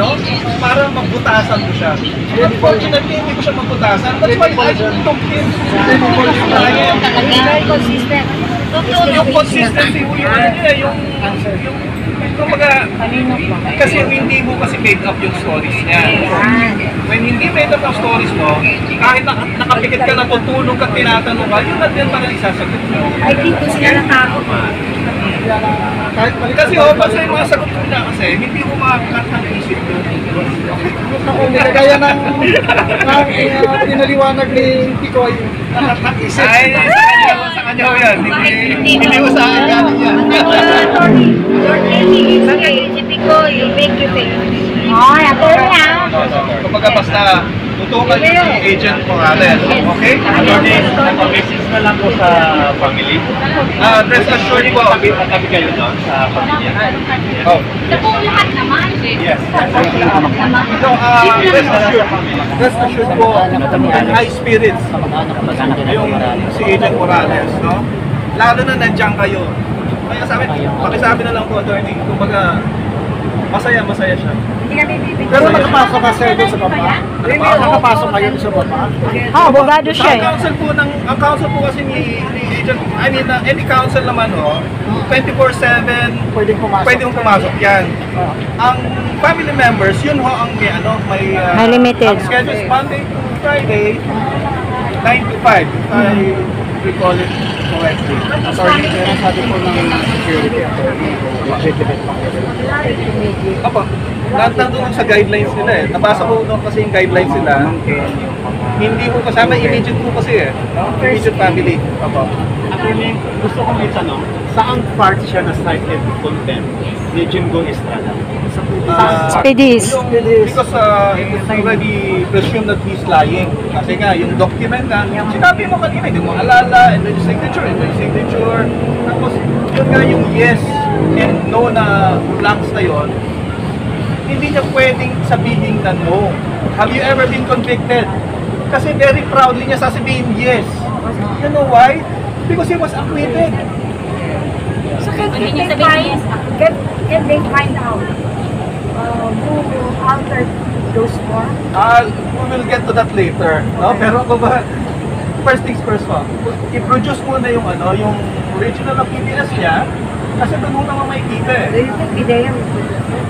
ano, para magbutasan ko siya. Unfortunately, hindi ko siya magbutasan. That's why I took him. Very consistent. Yung consistency mo yung ano niya, yung kumbaga, kasi hindi mo kasi made up yung stories niya. When hindi made up yung stories mo, kahit nakapikit ka na tutulong ka, tinatanong ka, yun na din parang isasagot mo. I think kung sila ng tao. Kasi basta yung mga sagot ko na kasi, hindi ko makakat ng isip ko. Kaya ng pinaliwanag ni Picoy. Ay, sa kanya ko yan. Hindi ko sa akin galing yan. Your name is ko, you make you famous. Ay, ako na. Kumbaga basta, tutukan niyo si Agent Morales. Okay? Message na lang po sa family. Rest assured po. Tabi kayo doon sa pamilya. Oh. Sa buong lahat naman. Yes. So, rest assured po, high spirits yung si Agent Morales, no? Lalo na nandiyan kayo. Kaya pakisabi na lang po, attorney, kumbaga, masaya siya. Pero nakapasok ka sir doon sa baba? Nakapasok kayo sa baba? Abogado siya eh. Ang counsel po kasi ni Agent, I mean, any counsel naman, 24/7, pwede mong pumasok yan. Ang family members, yun ang may limited. Ang schedule is Monday to Friday, 9 to 5. I recall it correctly. Sorry, pero sabi po ng security Apa, nandun sa guidelines nila eh. Nabasa ko doon kasi yung guidelines nila. Hindi ko kasama, immediate ko kasi eh. Immediate family. Apa. Actually, gusto kong itanong, saan part siya na cited content ni Jimgo Estrada? Speedies. Because it's already presumed that he's lying. Kasi nga, yung document na, sinabi mo kanina, hindi mo alala, and then yung signature, Tapos, yun nga yung yes and no na blanks na yun, hindi niya pwedeng sabihin na no. Have you ever been convicted? Kasi very proudly niya sasabihin yes. You know why? Because he was acquitted. So can they find out who altered those forms? We will get to that later. No? Pero kung ba, first things first po, i-produce muna yung yung original na PBS niya, kasi doon mo naman makikita eh. Do you think Bidea will produce it?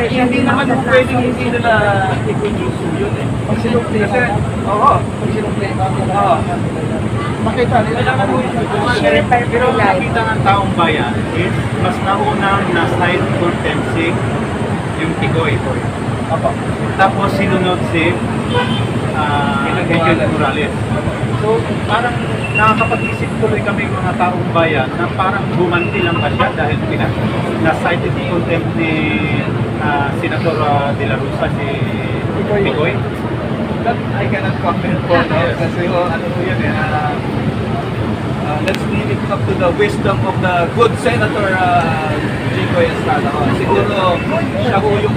Hindi naman yung pwedeng hindi nila i-produce yun eh. Pag-sinumplay Kasi, oo. Makita nila. Kailangan mo pero nakita ng taong bayan is mas naunang na-side contempsic yung Picoy. Tapos sinunod si Agent Morales. So parang nakakapag-isip tuloy kami mga taong bayan na parang bumanti lang ba siya dahil na-side in contempt ni Senator De La Rosa si Picoy. That I cannot comment po, no? Kasi ano po yun eh, let's leave it up to the wisdom of the good Senator Jimgo Estrada. Siguro siya po yung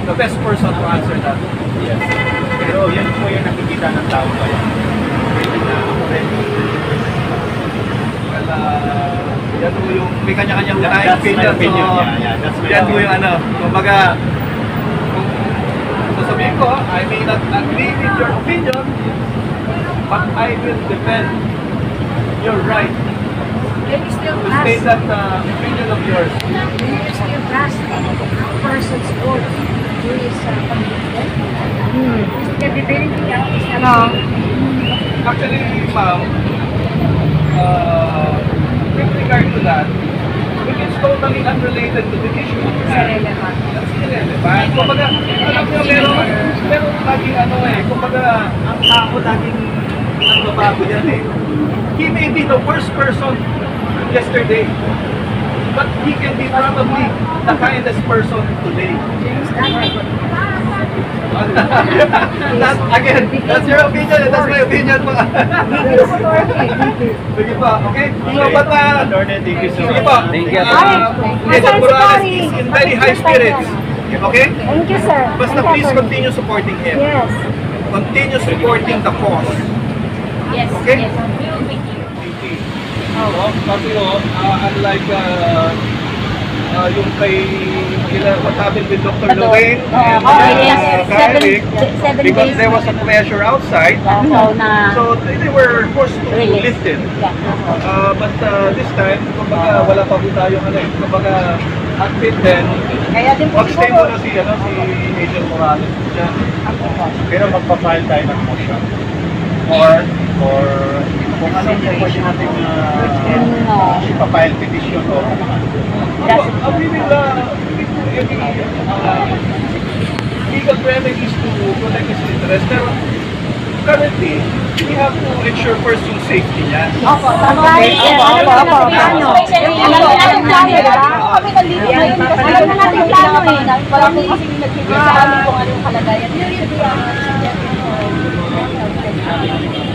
the best person to answer that. Yes. Pero yan po yung nakikita ng taong bayan. Yan po yung may kanya-kanyang opinion. Yan po yung kumbaga, sasabihin ko, I may not agree with your opinion, but I will defend your right Can you still to trust? state that opinion of yours. Can you still trust a person's word who is convicted? Is the credibility of his Actually, ma'am, with regard to that, it is totally unrelated to the issue. irrelevant. That's irrelevant. Kumbaga, alam niyo, meron laging kumbaga, ang tao laging bago yan eh. He may be the worst person yesterday, but he can be probably the kindest person today. Again, that's your opinion, that's my opinion po. Sige po, okay? So, but, Thank you so sige much. po. Thank you. Agent Morales is in very high spirits. Okay? Thank you, sir. Basta please continue supporting him. Yes. Continue supporting the cause. Yes. Okay? Yes. We will be here. Kasi unlike yung kay what happened with Dr. Lorraine and yes. Kyle, Seven because days. there was a pressure outside. So they were forced to lift it. But this time, kumbaga wala pa po tayong kumbaga admit din. Kaya din po Mag-stay muna si Agent Morales dyan. Pero magpa-file tayo ng motion. Or kung ano yung pwede natin ipapile petition o We will legal remedies to protect his interest. Pero currently, we have to ensure first yung safety niya. Opo, alam natin plano, diba? Kami nandito ngayon kasi alam na natin plano eh. Wala po kasi nagbibigay sa amin kung ano yung kalagayan.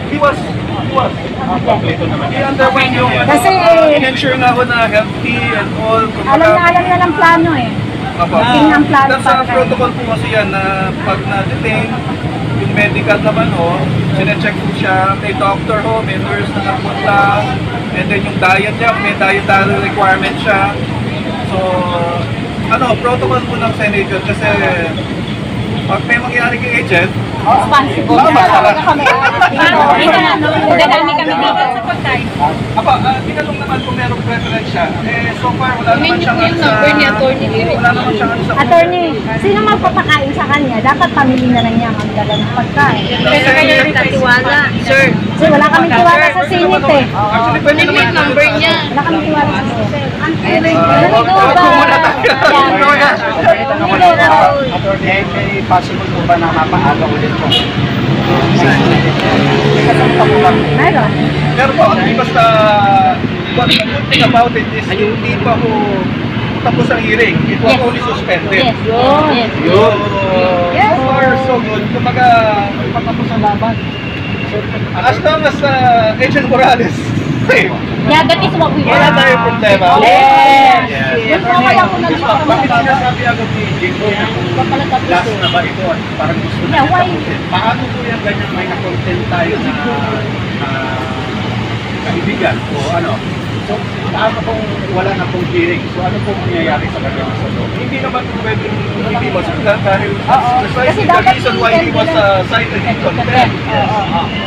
He was kompleto naman he underwent yung Kasi in-ensure nga ako na healthy and all. alam na ng plano eh. Tingnan ang plano That's para a protocol po kasi yan na pag na-detain, yung medical naman sine-check po siya, may doctor may nurse na nagpunta, and then yung diet niya, may dietary requirement siya. So, protocol po ng Senator kasi pag may mangyari kay agent, responsible na talaga kami. Dadami kami dito sa pagkain. tinanong naman kung merong preference siya. So far, wala naman siyang Attorney, sino magpapakain sa kanya? Dapat pamili na lang niya ang dala ng pagkain. Pero kayo rin tiwala, sir. Kasi wala kaming tiwala sa sinit eh. Actually, pwede Ano naman. yung number niya? Wala kaming tiwala sa sinit. May possible po ba na mapaaga ulit po? Meron. Pero po, basta, what the good thing about it is, hindi pa po tapos ang hearing. It was only suspended. Yes. Yes. So far, so good. Kumbaga, patapos ang laban. As long as Agent Morales safe, Yeah, that is what we wala want. tayong problema. Yes. Yes. Bakit sinasabi agad ni Jake last na ba ito at parang gusto na Yeah, why? paano po yung ganyan may na-content tayo na kaibigan o ano? So, paano kung wala na pong hearing? So, ano po mangyayari sa kanya sa loob? Hindi naman pwedeng hindi masagdan dahil Kasi the dapat reason why he was cited in contempt.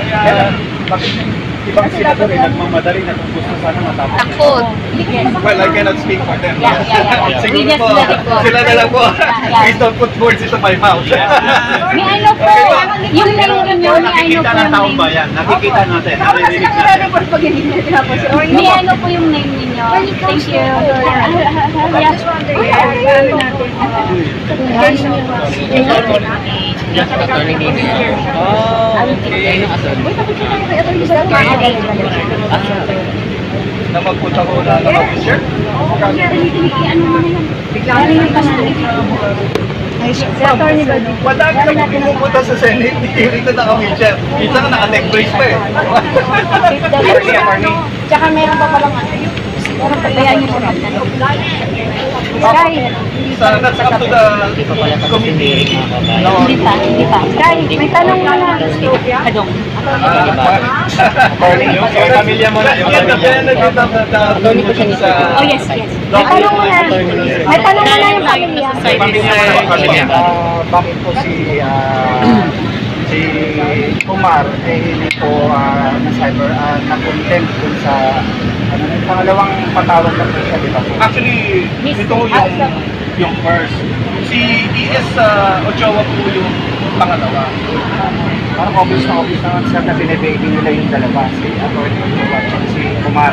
Kaya, Bakit ibang sila po rin nagmamadali na kung gusto sana matapos? Takot. well, I cannot speak for them. Yeah. We Siguro just po, let it go. sila na lang po. Yeah. Please don't put words into my mouth. May ano po, yung name ninyo, may ano Nakikita po ng yung taong name. bayan, nakikita natin, naririnig natin. May ano po yung name ninyo. Thank you. Na magpunta ko na mag-share. Madami na po pumupunta sa Senate. Hearing na naka-wheelchair. Minsan na naka-neck brace pa eh. Tsaka meron pa palang ano. Meron pa kaya niyo siya magtanong. Sky. That's up to the committee. Hindi pa. Sky, may tanong na na. Kadong. Yung pamilya mo na, yung pamilya. Oh yes. May tanong mo na. May tanong mo na yung pamilya. Bakit po si Kumar hindi po na-cyber na-contempt dun sa pangalawang patawag na po siya, di ba po? Actually, ito yung first. Si E.S. Ochoa po yung pangalawa. Parang obvious naman sir na binibigay nila yung dalawa, si Atty. Ochoa at si Kumar.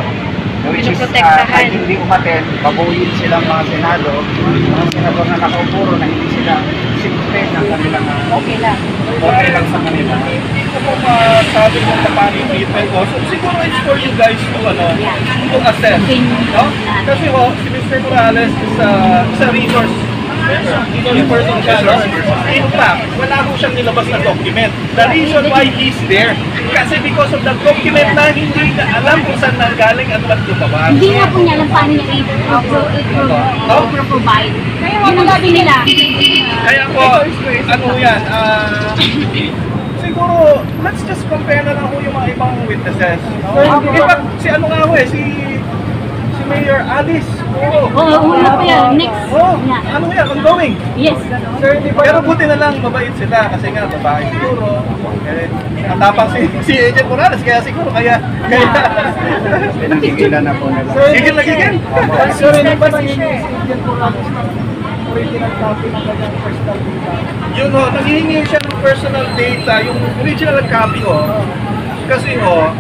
Which is, kahit hindi umaten, babuyin silang mga senado, mga senador na nakaupuro na hindi sila sikpe ng kanilang Okay lang. okay lang sa kanila. Hindi ko po masabi kung paano yung treatment ko. So, siguro it's for you guys to assess. No? Kasi si Mr. Morales is a resource person siya. No? In fact, wala ko siyang nilabas na document. The reason why he's there, kasi because of the document na hindi na alam kung saan nanggaling at ba't lumabas. Hindi nga po niya alam paano niya i-provide. Kaya wala sabi nila. Kaya po, ano yan, siguro, let's just compare na lang po yung mga ibang witnesses. No? In fact, si ano nga ho si Mayor Alice. Oo. Una pa yan. Next. Oh, Yeah. ano yan, ongoing. Yes. Pero buti na lang mabait sila kasi nga babae siguro. Eh, ang tapang si Agent Morales kaya siguro kaya Pinagigilan na po nila. Gigil na gigil. Sir, hindi ba nangyayari? Yun ho, nanghihingi siya ng personal data, yung original copy ho. Kasi ho,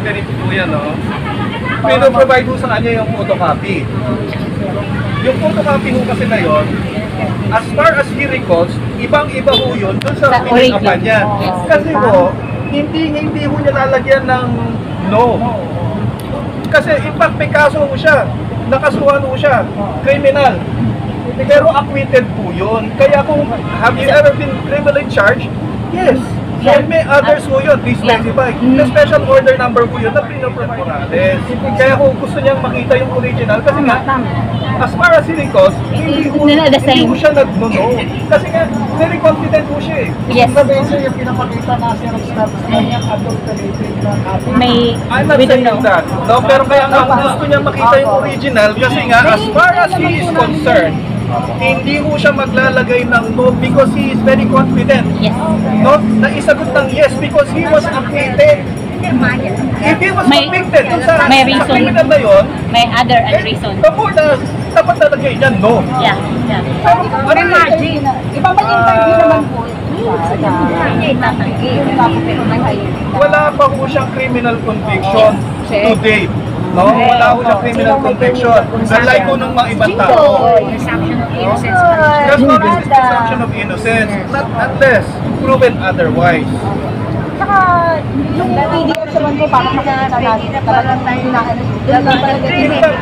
ganito po yan ho. Pino-provide ho sa kanya yung photocopy. Yung photocopy ho kasi na yun, as far as he recalls, ibang-iba ho yun dun sa pinag-apan niya. Kasi ho, hindi ho niya lalagyan ng no. Kasi in fact may kaso ho siya, nakasuhan ho siya, criminal. Pero acquitted po yun. Kaya kung have you ever been criminally charged? Yes. And may others po yun, please specify. The special order number po yun na pinaprovide Morales. Kaya kung gusto niyang makita yung original, kasi nga, as far as he recalls, hindi po siya nag-no. Kasi nga, very confident po siya eh. Yes. Yung pinapakita na Xerox status na yung adulterated na copy. May, I'm not we don't saying know. that. No, pero kaya nga gusto niya makita yung original kasi nga as far as he is concerned, hindi mo siya maglalagay ng no because he is very confident. Yes. No? Naisagot ng yes because he was acquitted. If he was May- convicted dun sa may reason. criminal na yun, May other reason. tamo na dapat nalagay niya no. Yeah. Yeah. Pero ano yun? Imagine, iba ba yung interview naman po? Hindi itatanggi. Pero may Wala pa po siyang criminal conviction to date. No? Wala po siyang criminal conviction. Unlike po ng mga ibang tao. Presumption of innocence. There's no presumption of innocence, not unless proven otherwise. Saka, yung PDS naman po, parang makikita natin, talagang hinahanap.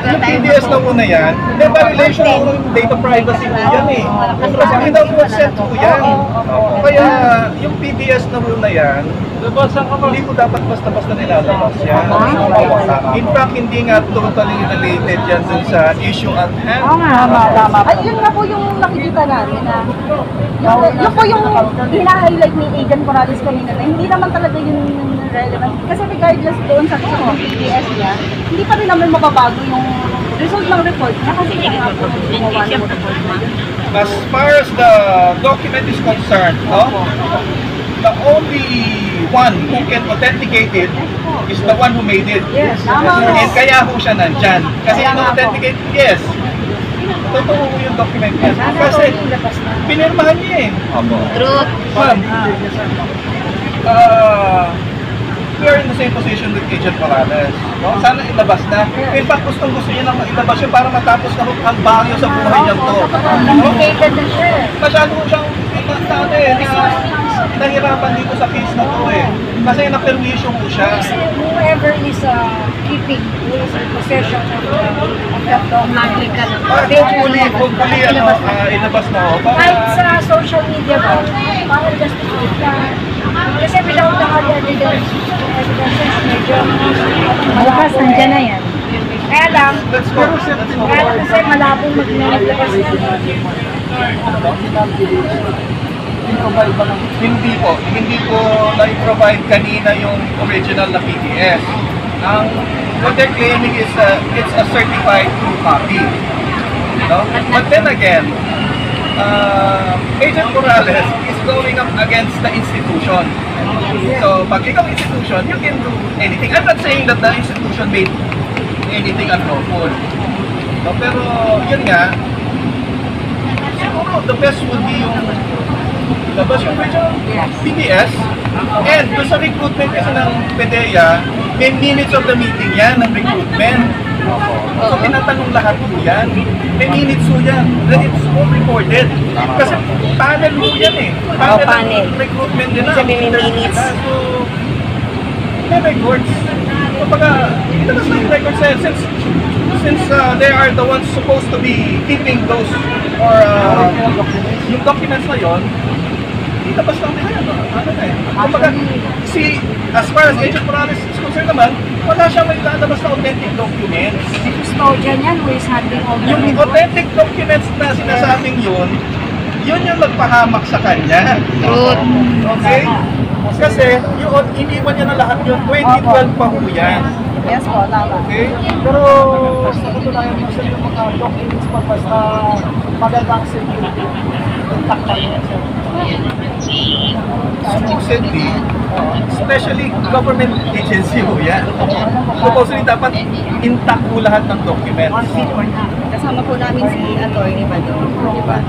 Yung PDS na una yan, may violation po ng data privacy po yan eh. Kasi hindi consent po yan. Kaya yung PDS na una yan, hindi ko dapat basta-basta nilalabas yan. In fact, hindi nga totally related yan dun sa issue at hand. Tama. Ay, yun nga po yung nakikita natin na yun po yung hina-highlight ni Agent Morales kanina na hindi naman talaga yung relevant. Kasi regardless doon sa PDS niya, hindi pa rin naman mababago yung result ng report niya kasi nga po gumawa ng report niya. As far as the document is concerned, no, the only one who can authenticate it is the one who made it. Yes, tama. And kaya ho siya nandyan. Kasi yung authenticate, yes, totoo ho yung document niya. Kasi pinirmahan niya eh. Truth. Ma'am, we are in the same position with Agent Morales. No? Sana ilabas na. In fact, gusto niya nang ilabas yun para matapos na ang bagyo sa buhay niya to. Complicated na siya. Masyado ko siyang nahirapan dito sa case na to eh. Kasi na-permission ko siya. Whoever is keeping, who is in possession of that document, Hopefully, ilabas na ako. kahit sa social media po, para justify na. Kasi without the other evidences, medyo Bukas, nandiyan na yan. Kaya lang, Let's go. kaya lang kasi malabong maglabas yan. Hindi ko na-provide kanina yung original na PDS. What they're claiming is it's a certified true copy. No? But then again, Agent Morales is going up against the institution. So, pag ikaw institution, you can do anything. I'm not saying that the institution made anything unlawful. No, pero yun nga, siguro the best would be yung labas yung original PDS. And doon sa recruitment kasi ng PDEA, may minutes of the meeting yan ng recruitment. So tinatanong lahat po yan. May minutes po yan. Then it's all recorded. Kasi panel po yan eh. Panel. Recruitment din na. Kasi may minutes. So, may records. Kapag ilabas na yung records na yan, since they are the ones supposed to be keeping those or yung documents na yon, ilabas lang nila yan. Ano na eh. Kapag as far as Agent Morales is concerned naman, wala siya may lalabas na authentic documents. Custodian yan, who is handling all the Yung authentic documents na sinasabing yun yung nagpahamak sa kanya. Truth. Okay? Kasi yun, iniwan niya na lahat yun. 2012 pa ho yan. Yes po, tama. Okay? Pero sa katunayan mo sa yung mga documents pa basta magandang security. Intact pa yun, sir. Supposedly, especially government agency ho yan. Supposedly dapat intact ho lahat ng documents. Kasama po namin si Atty. Bado. Di ba?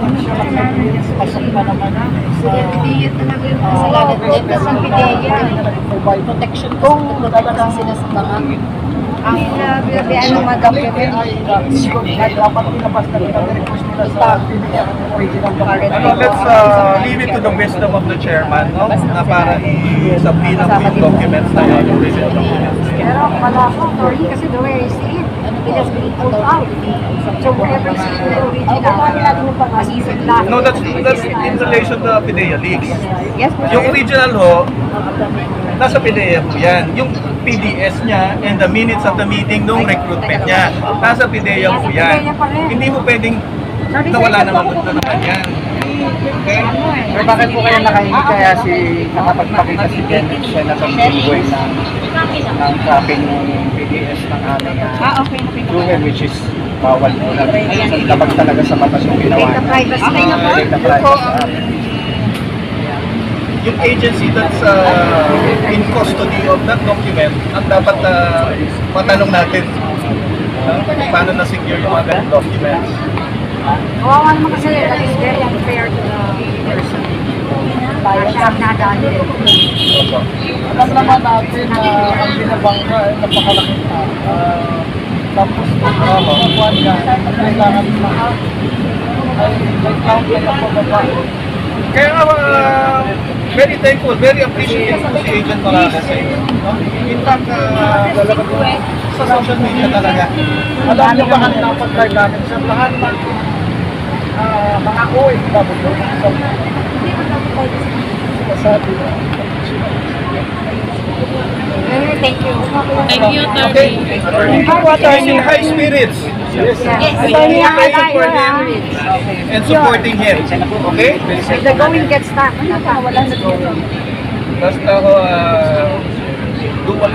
Pasok pa naman sa Pideya talaga yung kasalanan. Dito sa Pideya. provide protection kung talagang Sila sa mga ang ano mga document. ay dapat pinabas na request nila sa original document. Let's leave it to the wisdom of the chairman, no? Na para i-subpoena po yung documents na yun, yung original documents. Pero wala ko, sorry, kasi the way I see it, it has been pulled out. So whoever sees the original, masisip lahat. No, that's in relation to PIDEA leaks. Yes, po. Yung original ho, nasa PIDEA po yan. Yung PDS niya and the minutes of the meeting nung recruitment niya, nasa PIDEA po yan. Hindi mo pwedeng nawala naman yan. Okay? Pero bakit po kayo nakahingi kaya nakapagpakita si Dennis Senator Jinggoy ng copy ng PDS ng aming Okay. Truhen, which is bawal po na labag talaga sa batas yung ginawa Data niya. privacy. Okay na po. Data privacy. Yung agency that's in custody of that document, ang dapat matanong natin kung paano na-secure yung mga ganung documents. Kawawa naman kasi that is very unfair to the person. Siya ang nadali. Alam naman natin na ang binabangga ay napakalaking tapos mga buwan niya kailangan ay may count na pababa. Kaya nga very thankful, very appreciative po si Agent Morales. No? In fact, sa social media talaga. Alam niyo ba kanina ang pag-drive namin sa lahat ng mga OFW sabi Thank you. Okay? He's in high spirits. Yes. Pray for him and supporting him. Okay? If the going gets tough, wala na dito. Basta ho, do what